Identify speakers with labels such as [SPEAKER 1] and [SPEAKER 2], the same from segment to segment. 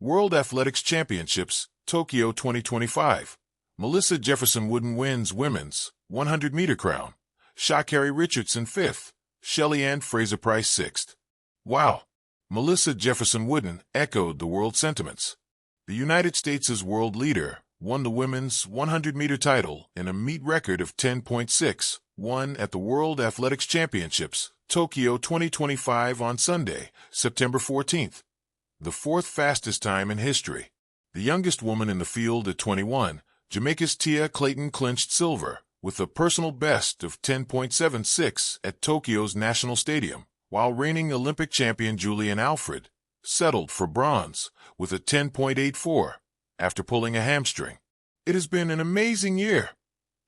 [SPEAKER 1] World Athletics Championships, Tokyo 2025. Melissa Jefferson-Wooden wins women's 100-meter crown. Sha'Carri Richardson 5th. Shelly-Ann Fraser Pryce 6th. Wow! Melissa Jefferson-Wooden echoed the world sentiments. The United States' world leader won the women's 100-meter title in a meet record of 10.61 at the World Athletics Championships, Tokyo 2025 on Sunday, September 14th. The fourth fastest time in history. The youngest woman in the field at 21, Jamaica's Tia Clayton clinched silver with a personal best of 10.76 at Tokyo's National Stadium, while reigning Olympic champion Julian Alfred settled for bronze with a 10.84 after pulling a hamstring. "It has been an amazing year,"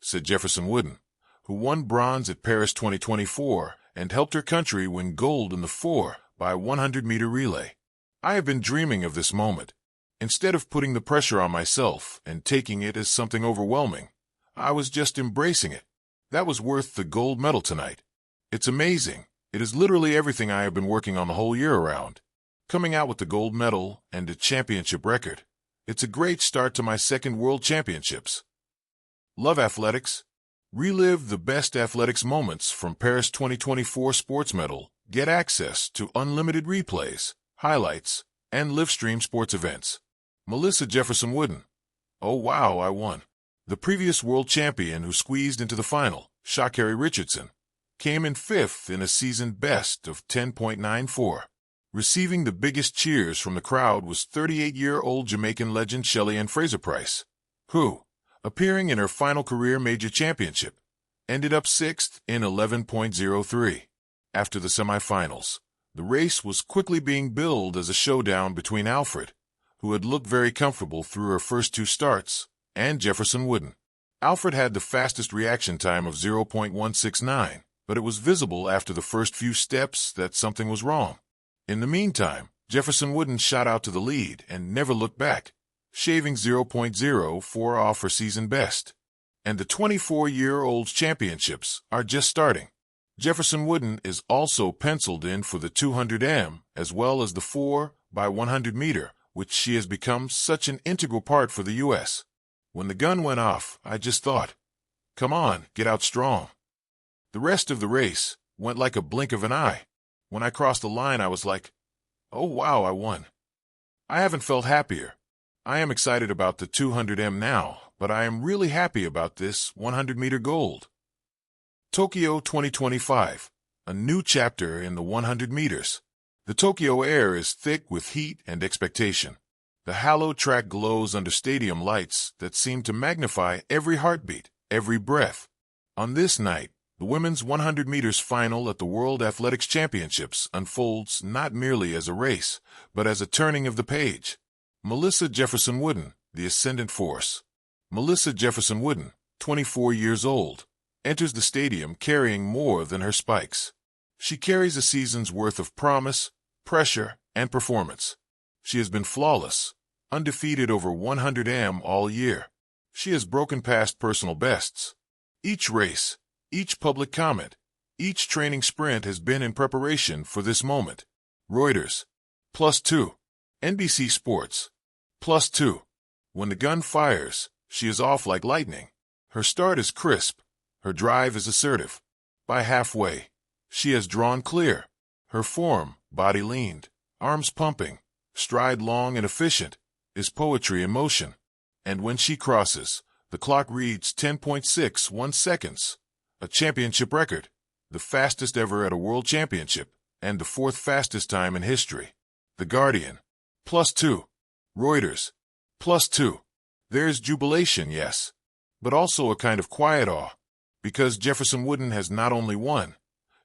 [SPEAKER 1] said Jefferson-Wooden, who won bronze at Paris 2024 and helped her country win gold in the 4 by 100-meter relay. "I have been dreaming of this moment. Instead of putting the pressure on myself and taking it as something overwhelming, I was just embracing it. That was worth the gold medal tonight. It's amazing. It is literally everything I have been working on the whole year around. Coming out with the gold medal and a championship record. It's a great start to my second World Championships. Love athletics. Relive the best athletics moments from Paris 2024 sports medal. Get access to unlimited replays, highlights, and live-stream sports events." Melissa Jefferson-Wooden. "Oh wow, I won." The previous world champion who squeezed into the final, Sha'Carri Richardson, came in 5th in a season best of 10.94. Receiving the biggest cheers from the crowd was 38-year-old Jamaican legend Shelly-Ann Fraser Pryce, who, appearing in her final career major championship, ended up 6th in 11.03. After the semifinals, the race was quickly being billed as a showdown between Alfred, who had looked very comfortable through her first two starts, and Jefferson-Wooden. Alfred had the fastest reaction time of 0.169, but it was visible after the first few steps that something was wrong. In the meantime, Jefferson-Wooden shot out to the lead and never looked back, shaving 0.04 off her season best. And the 24-year-old's championships are just starting. Jefferson-Wooden is also penciled in for the 200m as well as the 4 by 100 meter, which she has become such an integral part for the U.S. When the gun went off, I just thought, come on, get out strong. The rest of the race went like a blink of an eye. When I crossed the line, I was like, oh wow, I won. I haven't felt happier. I am excited about the 200m now, but I am really happy about this 100-meter gold. Tokyo 2025, a new chapter in the 100 meters. The Tokyo air is thick with heat and expectation. The hallowed track glows under stadium lights that seem to magnify every heartbeat, every breath. On this night, the women's 100 meters final at the World Athletics Championships unfolds not merely as a race, but as a turning of the page. Melissa Jefferson-Wooden, the ascendant force. Melissa Jefferson-Wooden, 24 years old, enters the stadium carrying more than her spikes. She carries a season's worth of promise, pressure, and performance. She has been flawless, undefeated over 100m all year. She has broken past personal bests. Each race, each public comment, each training sprint has been in preparation for this moment. Reuters. +2. NBC Sports. +2. When the gun fires, she is off like lightning. Her start is crisp. Her drive is assertive. By halfway, she has drawn clear. Her form, body leaned, arms pumping, stride long and efficient, is poetry in motion. And when she crosses, the clock reads 10.61 seconds, a championship record, the fastest ever at a world championship, and the fourth fastest time in history. The Guardian. +2. Reuters. +2. There's jubilation, yes, but also a kind of quiet awe. Because Jefferson-Wooden has not only won,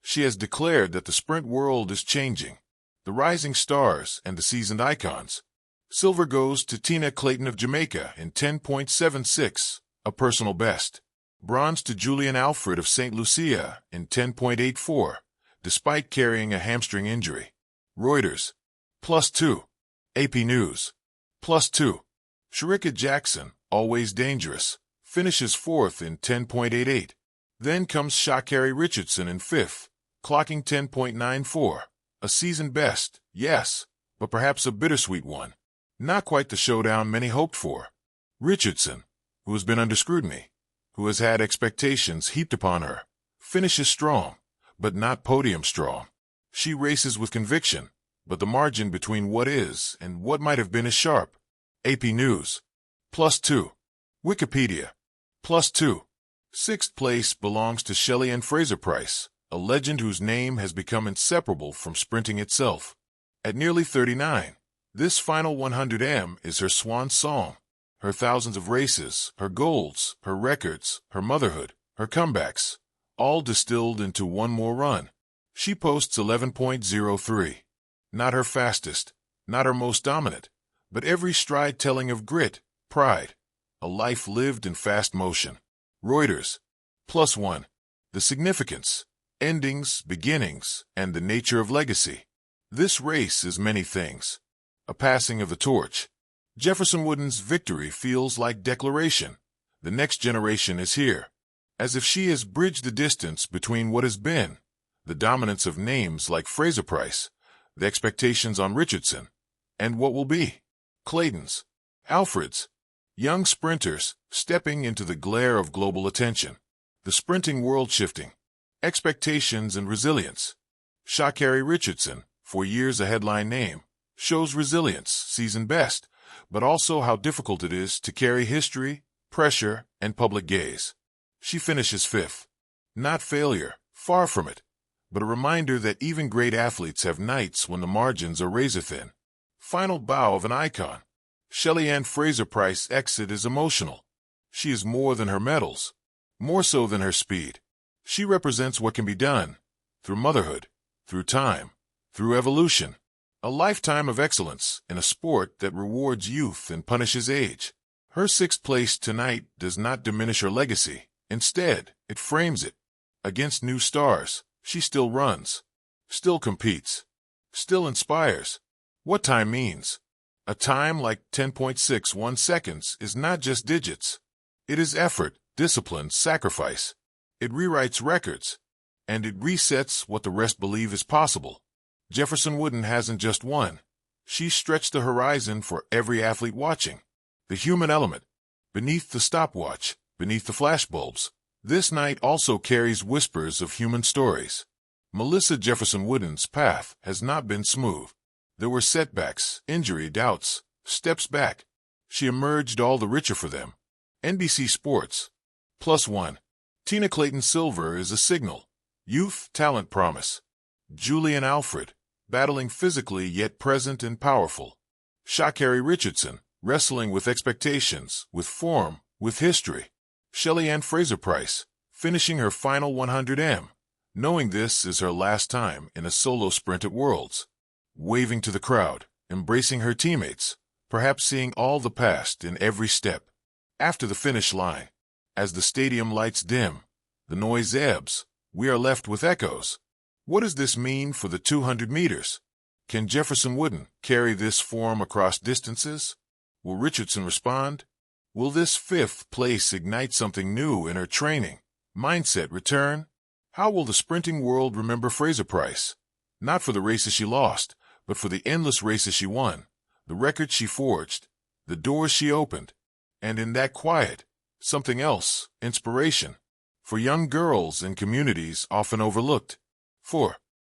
[SPEAKER 1] she has declared that the sprint world is changing. The rising stars and the seasoned icons. Silver goes to Tia Clayton of Jamaica in 10.76, a personal best. Bronze to Julian Alfred of St. Lucia in 10.84, despite carrying a hamstring injury. Reuters. +2. AP News. +2. Shericka Jackson, always dangerous, finishes 4th in 10.88. Then comes Sha'Carri Richardson in 5th, clocking 10.94, a season best, yes, but perhaps a bittersweet one. Not quite the showdown many hoped for. Richardson, who has been under scrutiny, who has had expectations heaped upon her, finishes strong, but not podium strong. She races with conviction, but the margin between what is and what might have been is sharp. AP News. +2. Wikipedia. +2. Sixth place belongs to Sha'Carri Fraser Pryce, a legend whose name has become inseparable from sprinting itself. At nearly 39, this final 100m is her swan song. Her thousands of races, her goals, her records, her motherhood, her comebacks, all distilled into one more run. She posts 11.03. Not her fastest, not her most dominant, but every stride telling of grit, pride, a life lived in fast motion. Reuters. +1. The significance, endings, beginnings, and the nature of legacy. This race is many things. A passing of the torch. Jefferson-Wooden's victory feels like declaration. The next generation is here. As if she has bridged the distance between what has been, the dominance of names like Fraser Pryce, the expectations on Richardson, and what will be. Clayton's, Alfred's, young sprinters stepping into the glare of global attention. The sprinting world shifting. Expectations and resilience. Sha'Carri Richardson, for years a headline name, shows resilience, seasoned best, but also how difficult it is to carry history, pressure, and public gaze. She finishes 5th. Not failure, far from it, but a reminder that even great athletes have nights when the margins are razor-thin. Final bow of an icon. Sha'Carri Fraser Pryce's exit is emotional. She is more than her medals, more so than her speed. She represents what can be done, through motherhood, through time, through evolution. A lifetime of excellence in a sport that rewards youth and punishes age. Her 6th place tonight does not diminish her legacy. Instead, it frames it. Against new stars, she still runs, still competes, still inspires. What time means. A time like 10.61 seconds is not just digits. It is effort, discipline, sacrifice. It rewrites records, and it resets what the rest believe is possible. Jefferson-Wooden hasn't just won. She stretched the horizon for every athlete watching. The human element, beneath the stopwatch, beneath the flashbulbs, this night also carries whispers of human stories. Melissa Jefferson-Wooden's path has not been smooth. There were setbacks, injury, doubts, steps back. She emerged all the richer for them. NBC Sports. +1. Tina Clayton Silver is a signal. Youth, talent, promise. Julian Alfred, battling physically yet present and powerful. Sha'Carri Richardson, wrestling with expectations, with form, with history. Sha'Carri Fraser Pryce, finishing her final 100m, knowing this is her last time in a solo sprint at Worlds. Waving to the crowd, embracing her teammates, perhaps seeing all the past in every step. After the finish line, as the stadium lights dim, the noise ebbs, we are left with echoes. What does this mean for the 200 meters? Can Jefferson-Wooden carry this form across distances? Will Richardson respond? Will this 5th place ignite something new in her training, mindset return? How will the sprinting world remember Fraser Pryce? Not for the races she lost, but for the endless races she won, the records she forged, the doors she opened, and in that quiet, something else, inspiration, for young girls in communities often overlooked. 4.